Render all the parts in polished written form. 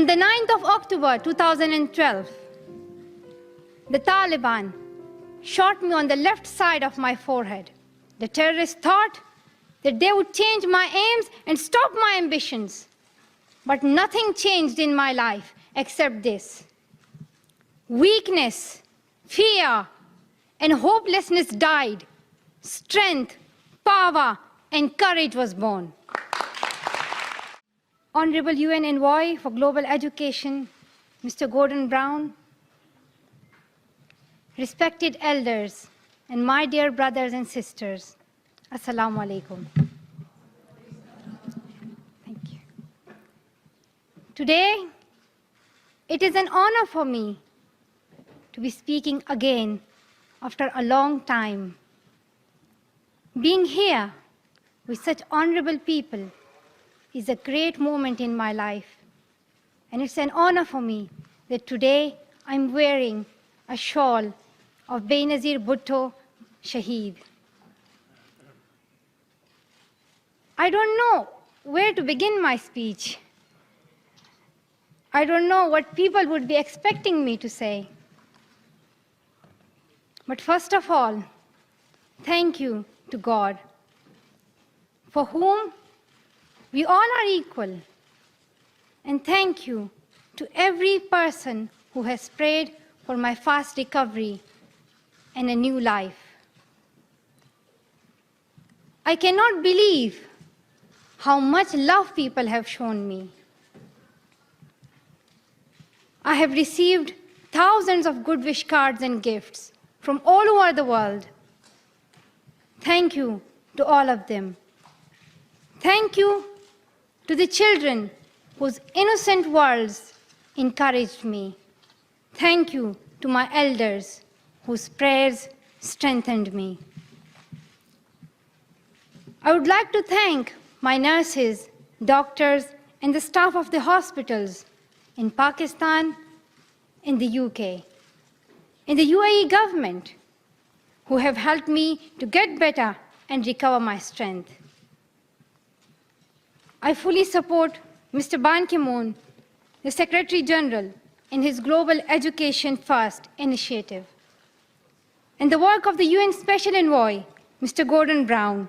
On the 9th of October 2012, the Taliban shot me on the left side of my forehead. The terrorists thought that they would change my aims and stop my ambitions. But nothing changed in my life except this. Weakness, fear, and hopelessness died. Strength, power, and courage was born. Honorable UN Envoy for Global Education, Mr. Gordon Brown, respected elders, and my dear brothers and sisters, Assalamu alaikum. Thank you. Today, it is an honor for me to be speaking again after a long time. Being here with such honorable people is a great moment in my life. And it's an honor for me that today I'm wearing a shawl of Benazir Bhutto Shaheed. I don't know where to begin my speech. I don't know what people would be expecting me to say. But first of all, thank you to God, for whom we all are equal. And thank you to every person who has prayed for my fast recovery and a new life. I cannot believe how much love people have shown me. I have received thousands of good wish cards and gifts from all over the world. Thank you to all of them. Thank you to the children whose innocent words encouraged me. Thank you to my elders whose prayers strengthened me. I would like to thank my nurses, doctors, and the staff of the hospitals in Pakistan, in the UK, in the UAE government, who have helped me to get better and recover my strength. I fully support Mr. Ban Ki-moon, the Secretary General, in his Global Education First initiative, and the work of the UN Special Envoy, Mr. Gordon Brown,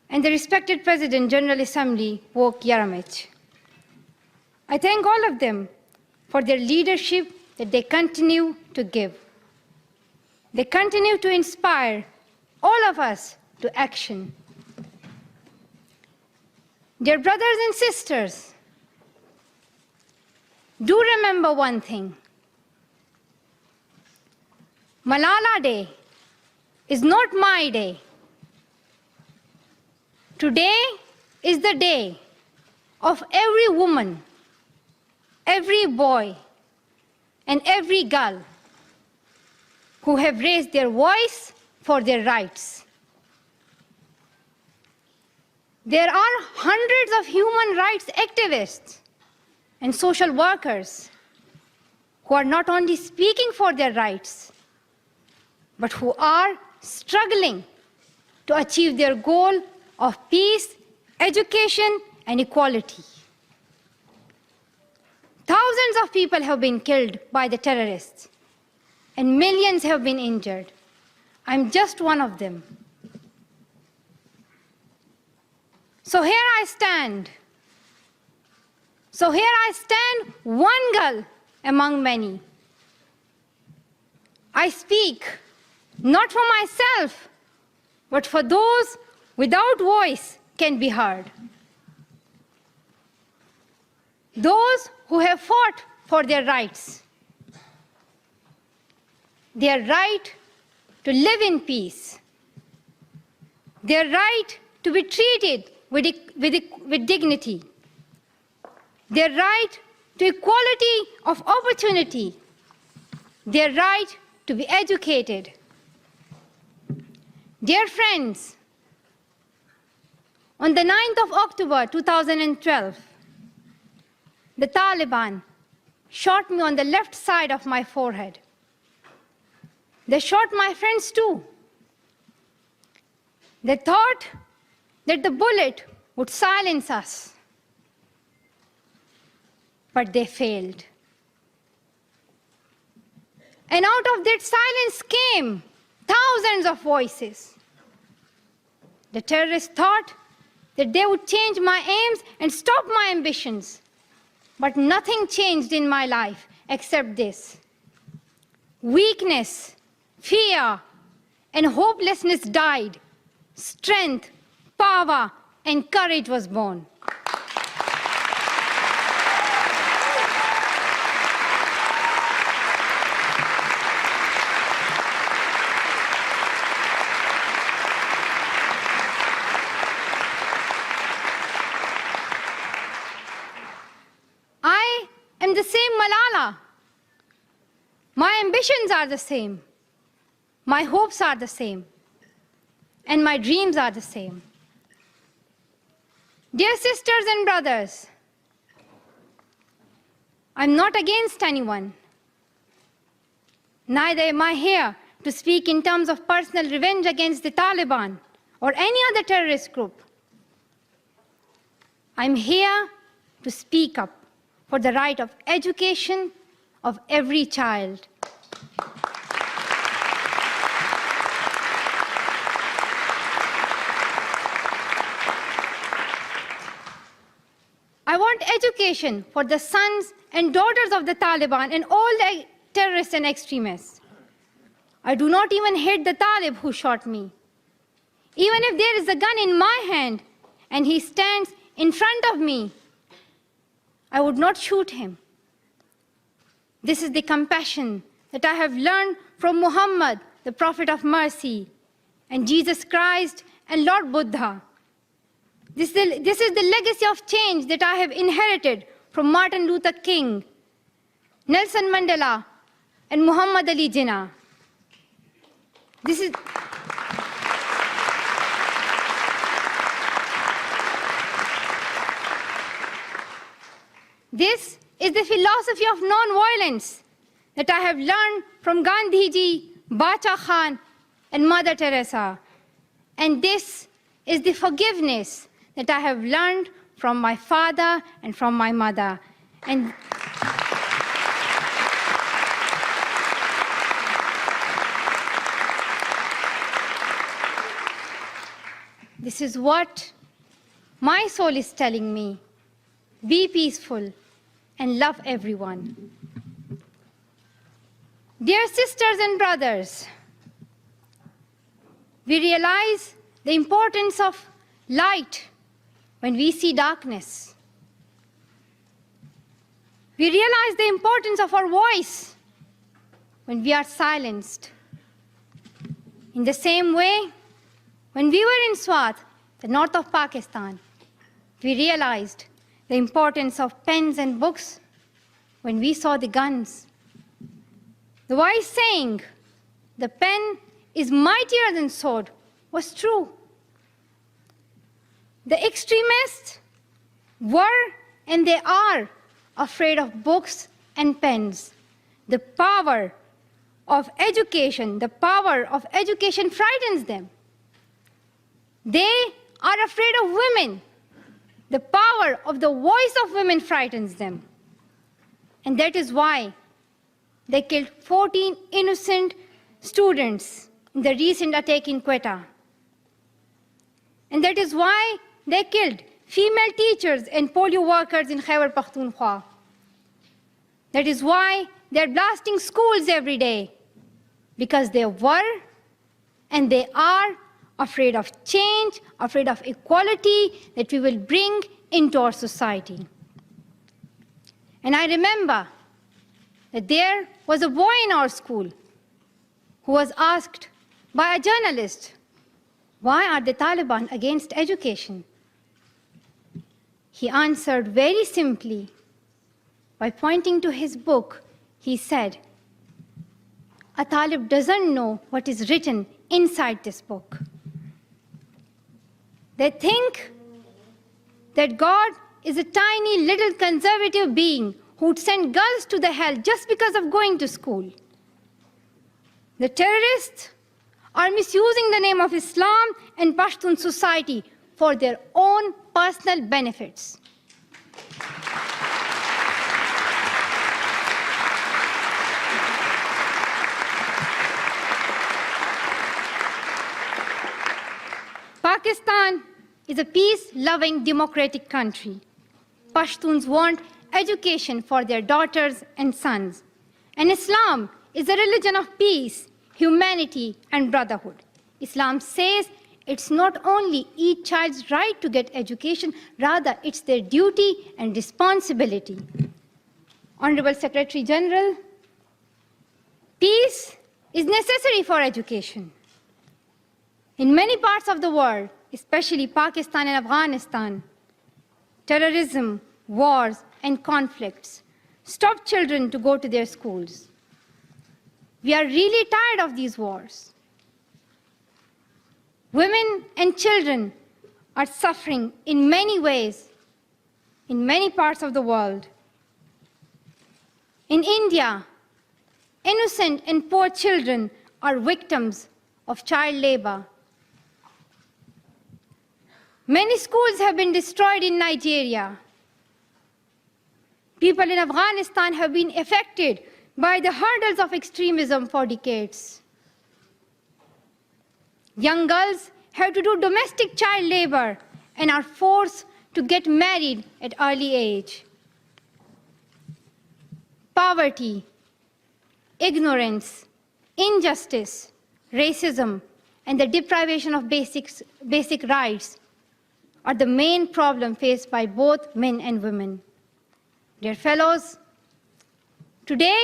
and the respected President, General Assembly, Wok Yaramich. I thank all of them for their leadership that they continue to give. They continue to inspire all of us to action. Dear brothers and sisters, do remember one thing. Malala Day is not my day. Today is the day of every woman, every boy, and every girl who have raised their voice for their rights. There are hundreds of human rights activists and social workers who are not only speaking for their rights, but who are struggling to achieve their goal of peace, education, and equality. Thousands of people have been killed by the terrorists, and millions have been injured. I'm just one of them. So here I stand. One girl among many. I speak not for myself, but for those without voice can be heard. Those who have fought for their rights. Their right to live in peace. Their right to be treated with dignity. Their right to equality of opportunity. Their right to be educated. Dear friends, on the 9th of October 2012, the Taliban shot me on the left side of my forehead. They shot my friends too. They thought that the bullet would silence us. but they failed. And out of that silence came thousands of voices. The terrorists thought that they would change my aims and stop my ambitions. But nothing changed in my life except this. Weakness, fear, and hopelessness died. Strength, power, and courage was born. I am the same Malala. My ambitions are the same. My hopes are the same. And my dreams are the same. Dear sisters and brothers, I'm not against anyone. Neither am I here to speak in terms of personal revenge against the Taliban or any other terrorist group. I'm here to speak up for the right of education of every child. I want education for the sons and daughters of the Taliban and all the terrorists and extremists. I do not even hate the Talib who shot me. Even if there is a gun in my hand and he stands in front of me, I would not shoot him. This is the compassion that I have learned from Muhammad, the Prophet of Mercy, and Jesus Christ and Lord Buddha. This is the legacy of change that I have inherited from Martin Luther King, Nelson Mandela, and Muhammad Ali Jinnah. This is the philosophy of non-violence that I have learned from Gandhiji, Bacha Khan, and Mother Teresa. And this is the forgiveness that I have learned from my father and from my mother. And this is what my soul is telling me. Be peaceful and love everyone. Dear sisters and brothers, we realize the importance of light when we see darkness. We realize the importance of our voice when we are silenced. In the same way, when we were in Swat, the north of Pakistan, we realized the importance of pens and books when we saw the guns. The wise saying, "The pen is mightier than sword," was true. The extremists were and they are afraid of books and pens. The power of education frightens them. They are afraid of women. The power of the voice of women frightens them. And that is why they killed 14 innocent students in the recent attack in Quetta. And that is why they killed female teachers and polio workers in Khyber Pakhtunkhwa. That is why they're blasting schools every day, because they were and they are afraid of change, afraid of equality that we will bring into our society. And I remember that there was a boy in our school who was asked by a journalist, "Why are the Taliban against education?" He answered very simply by pointing to his book. He said, "A Talib doesn't know what is written inside this book." They think that God is a tiny little conservative being who would send girls to the hell just because of going to school. The terrorists are misusing the name of Islam and Pashtun society for their own personal benefits. Pakistan is a peace-loving democratic country. Pashtuns want education for their daughters and sons. And Islam is a religion of peace, humanity, and brotherhood. Islam says it's not only each child's right to get education, rather it's their duty and responsibility. Honorable Secretary General, peace is necessary for education. In many parts of the world, especially Pakistan and Afghanistan, terrorism, wars, and conflicts stop children to go to their schools. We are really tired of these wars. Women and children are suffering in many ways in many parts of the world. In India, innocent and poor children are victims of child labor. Many schools have been destroyed in Nigeria. People in Afghanistan have been affected by the hurdles of extremism for decades. Young girls have to do domestic child labor and are forced to get married at early age. Poverty, ignorance, injustice, racism, and the deprivation of basic rights are the main problem faced by both men and women. Dear fellows, today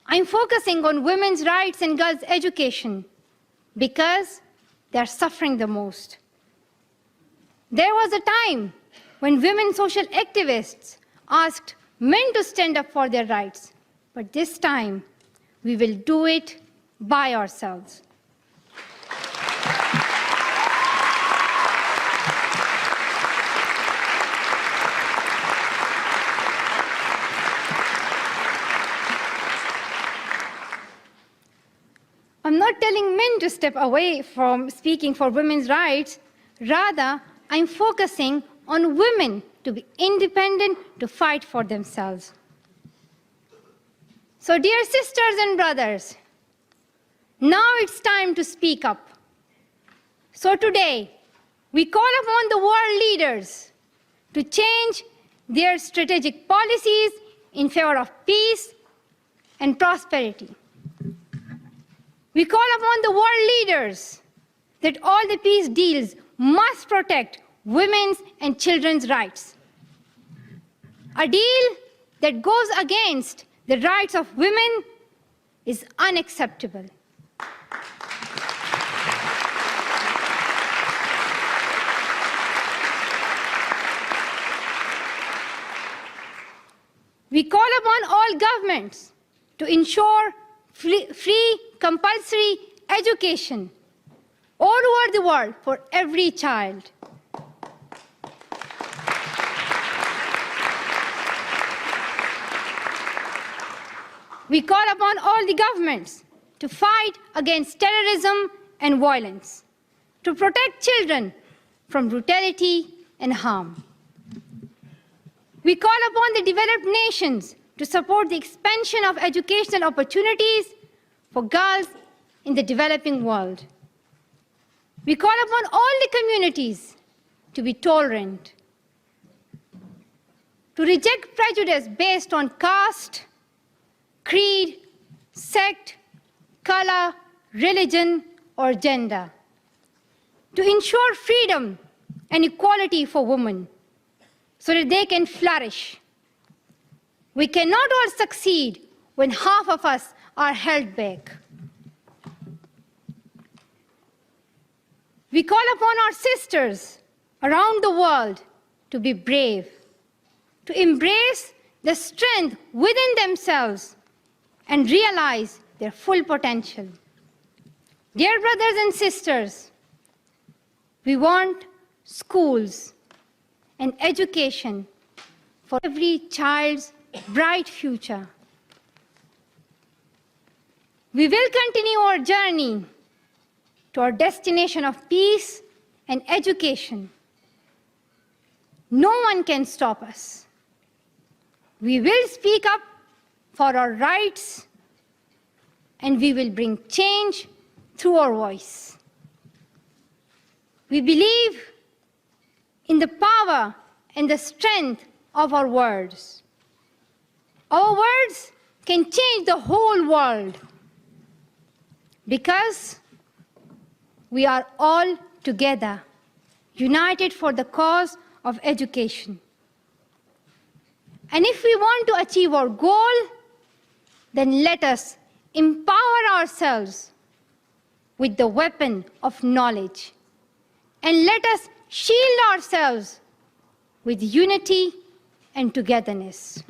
I'm focusing on women's rights and girls' education because they're suffering the most. There was a time when women social activists asked men to stand up for their rights, but this time we will do it by ourselves. I'm not telling men to step away from speaking for women's rights. Rather, I'm focusing on women to be independent, to fight for themselves. So, dear sisters and brothers, now it's time to speak up. So today, we call upon the world leaders to change their strategic policies in favor of peace and prosperity. We call upon the world leaders that all the peace deals must protect women's and children's rights. A deal that goes against the rights of women is unacceptable. We call upon all governments to ensure free, compulsory education all over the world for every child. We call upon all the governments to fight against terrorism and violence, to protect children from brutality and harm. We call upon the developed nations to support the expansion of educational opportunities for girls in the developing world. We call upon all the communities to be tolerant, to reject prejudice based on caste, creed, sect, color, religion, or gender, to ensure freedom and equality for women so that they can flourish. We cannot all succeed when half of us are held back. We call upon our sisters around the world to be brave, to embrace the strength within themselves and realize their full potential. Dear brothers and sisters, we want schools and education for every child's bright future. We will continue our journey to our destination of peace and education. No one can stop us. We will speak up for our rights, and we will bring change through our voice. We believe in the power and the strength of our words. Our words can change the whole world because we are all together, united for the cause of education. And if we want to achieve our goal, then let us empower ourselves with the weapon of knowledge. And let us shield ourselves with unity and togetherness.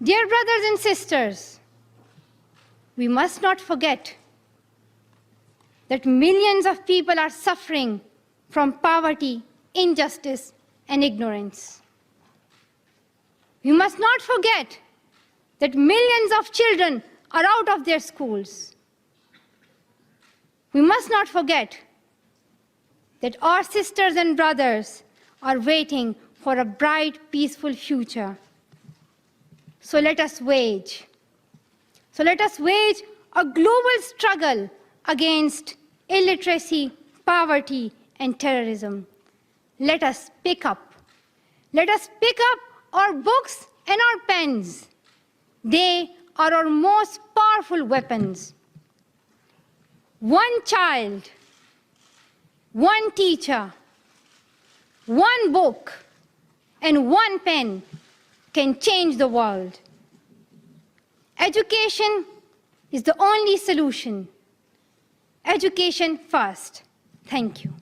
Dear brothers and sisters, we must not forget that millions of people are suffering from poverty, injustice, and ignorance. We must not forget that millions of children are out of their schools. We must not forget that our sisters and brothers are waiting for a bright, peaceful future. So let us wage a global struggle against illiteracy, poverty, and terrorism. Let us pick up our books and our pens. They are our most powerful weapons. One child, one teacher, one book, and one pen can change the world. Education is the only solution. Education first. Thank you.